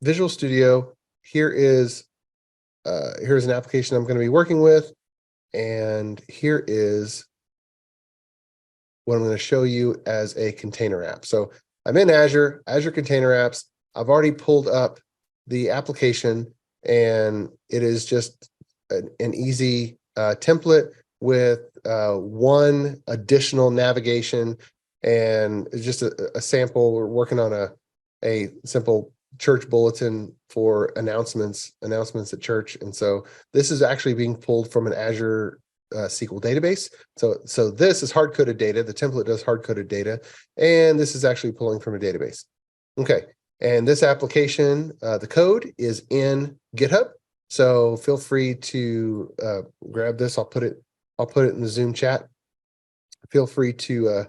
Visual Studio, here's an application I'm going to be working with, and here is what I'm going to show you as a container app. So I'm in Azure Container Apps. I've already pulled up the application, and it is just an easy template with one additional navigation, and it's just a sample. We're working on a simple church bulletin for announcements at church. And so this is actually being pulled from an Azure SQL database. So this is hard-coded data. The template does hard-coded data, and this is actually pulling from a database. Okay, and this application, the code is in GitHub. So feel free to grab this. I'll put it in the Zoom chat. Feel free to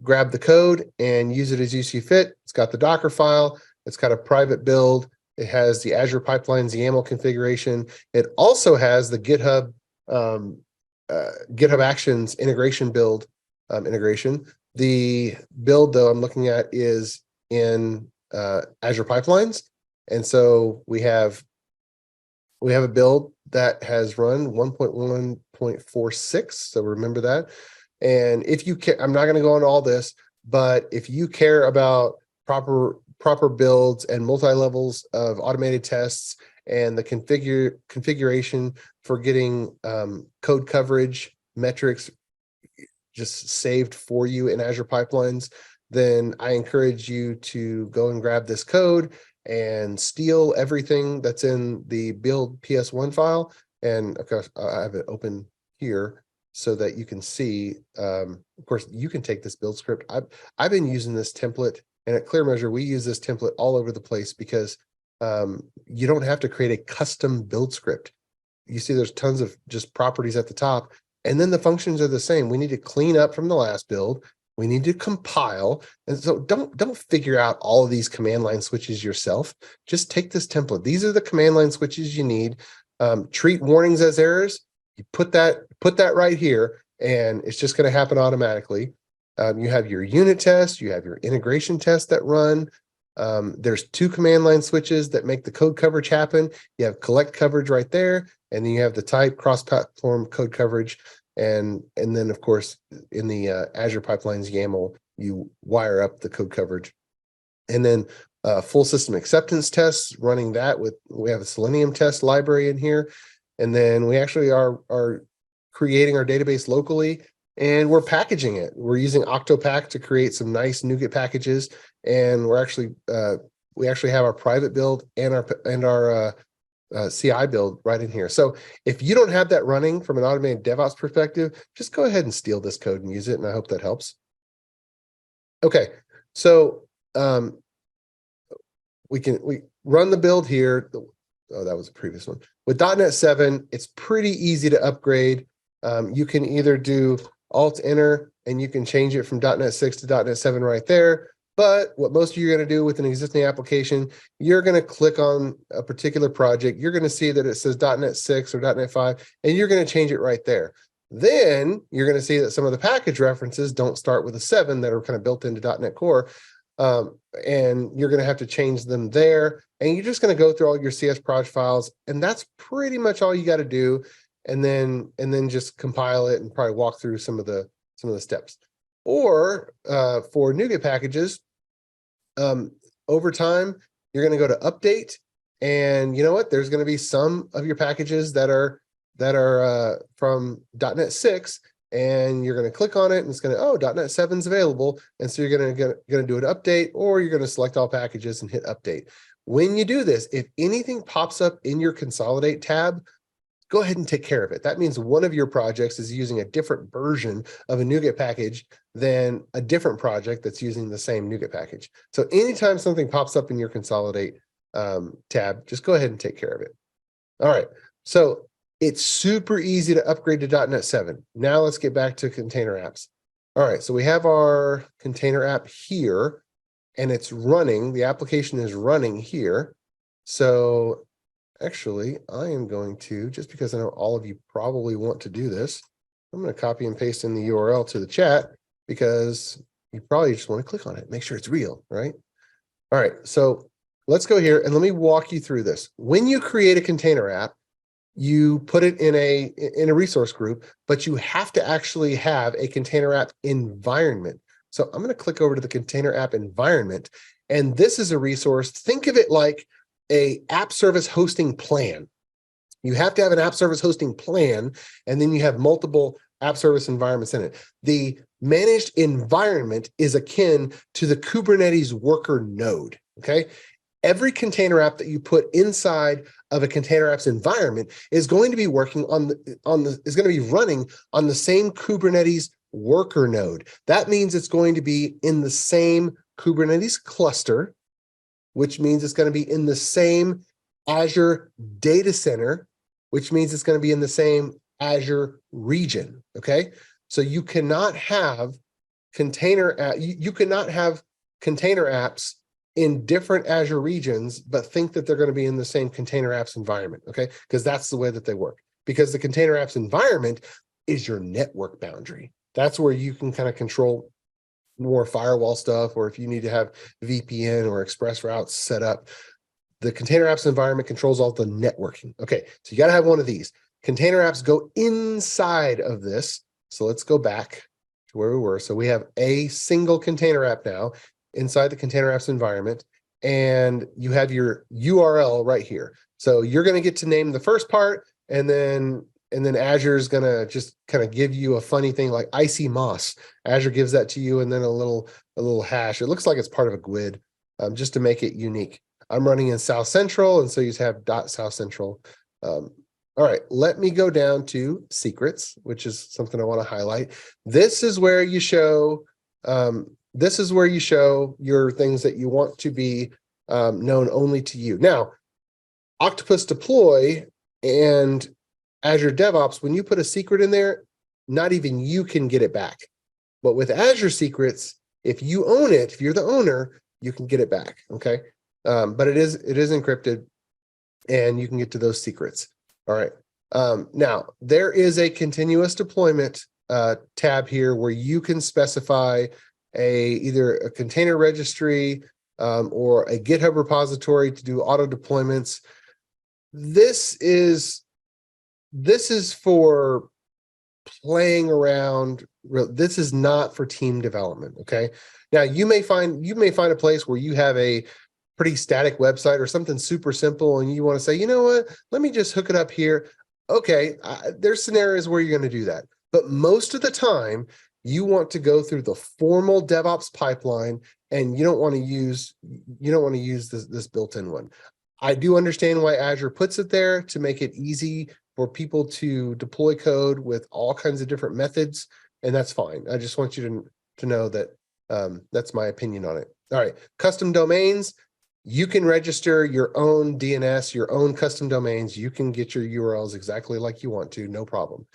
grab the code and use it as you see fit. It's got the Docker file. It's got a private build. It has the Azure Pipelines YAML configuration. It also has the GitHub Actions integration build integration. The build, though, I'm looking at is in Azure Pipelines, and so we have a build that has run 1.1.46. So remember that. And if you care, I'm not going to go into all this, but if you care about proper builds and multi-levels of automated tests and the configuration for getting code coverage metrics just saved for you in Azure Pipelines, then I encourage you to go and grab this code and steal everything that's in the build ps1 file. And of course, I have it open here so that you can see. Of course, you can take this build script. I've been using this template, and at ClearMeasure, we use this template all over the place because you don't have to create a custom build script. You see there's tons of just properties at the top, and then the functions are the same. We need to clean up from the last build. We need to compile. And so don't figure out all of these command line switches yourself. Just take this template. These are the command line switches you need. Treat warnings as errors. You put that right here, and it's just going to happen automatically. You have your unit test, you have your integration test that run. There's two command line switches that make the code coverage happen. You have collect coverage right there, and then you have the type cross-platform code coverage. And then, of course, in the Azure Pipelines YAML, you wire up the code coverage. And then full system acceptance tests, running that we have a Selenium test library in here. And then we actually are creating our database locally, and we're packaging it. We're using Octopack to create some nice NuGet packages. And we actually have our private build and our CI build right in here. So if you don't have that running from an automated DevOps perspective, just go ahead and steal this code and use it. And I hope that helps. Okay, so we run the build here. Oh, that was the previous one. With .NET 7, it's pretty easy to upgrade. You can either do Alt-Enter, and you can change it from .NET 6 to .NET 7 right there. But what most of you are going to do with an existing application, you're going to click on a particular project. You're going to see that it says .NET 6 or .NET 5, and you're going to change it right there. Then you're going to see that some of the package references don't start with a 7 that are kind of built into .NET Core. And you're going to have to change them there. And you're just going to go through all your CS project files, and that's pretty much all you got to do. And then just compile it and probably walk through some of the steps. Or for NuGet packages, over time, you're going to go to update, and you know what? There's going to be some of your packages that are from .NET 6, and you're going to click on it, and it's going to, oh, .NET 7 is available, and so you're going to do an update, or you're going to select all packages and hit update. When you do this, if anything pops up in your consolidate tab, go ahead and take care of it. That means one of your projects is using a different version of a NuGet package than a different project that's using the same NuGet package. So anytime something pops up in your consolidate tab, just go ahead and take care of it. All right, so it's super easy to upgrade to .NET 7. Now let's get back to container apps. All right, so we have our container app here, and it's running. The application is running here. So actually, I am going to, just because I know all of you probably want to do this, I'm going to copy and paste in the URL to the chat, because you probably just want to click on it, make sure it's real, right? All right, so let's go here and let me walk you through this. When you create a container app, you put it in a resource group, but you have to actually have a container app environment. So I'm going to click over to the container app environment, and this is a resource. Think of it like a app service hosting plan. You have to have an app service hosting plan, and then you have multiple app service environments in it. The managed environment is akin to the Kubernetes worker node, okay? Every container app that you put inside of a container apps environment is going to be working is going to be running on the same Kubernetes worker node. That means it's going to be in the same Kubernetes cluster, which means it's going to be in the same Azure data center, which means it's going to be in the same Azure region. Okay, so you cannot have you cannot have container apps in different Azure regions, but think that they're going to be in the same container apps environment, okay? Because that's the way that they work. Because the container apps environment is your network boundary. That's where you can kind of control more firewall stuff, or if you need to have VPN or express routes set up. The container apps environment controls all the networking. Okay, so you got to have one of these. Container apps go inside of this. So let's go back to where we were. So we have a single container app now inside the container apps environment, and you have your URL right here. So you're going to get to name the first part, and then Azure is going to just kind of give you a funny thing like icy moss. Azure gives that to you, and then a little hash. It looks like it's part of a GUID, just to make it unique. I'm running in South Central, and so you have .South Central. All right, let me go down to secrets, which is something I want to highlight. This is where you show your things that you want to be known only to you. Now, Octopus Deploy and Azure DevOps, when you put a secret in there, not even you can get it back. But with Azure Secrets, if you own it, if you're the owner, you can get it back, okay? But it is encrypted, and you can get to those secrets. All right. Now, there is a continuous deployment tab here where you can specify either a container registry or a GitHub repository to do auto deployments. This is for playing around. This is not for team development. Okay. Now you may find a place where you have a pretty static website or something super simple, and you want to say, you know what, let me just hook it up here. Okay, there's scenarios where you're going to do that, but most of the time you want to go through the formal DevOps pipeline, and you don't want to use this built-in one. I do understand why Azure puts it there to make it easy for people to deploy code with all kinds of different methods, and that's fine. I just want you to know that that's my opinion on it. All right, custom domains. You can register your own DNS, your own custom domains. You can get your URLs exactly like you want to, no problem.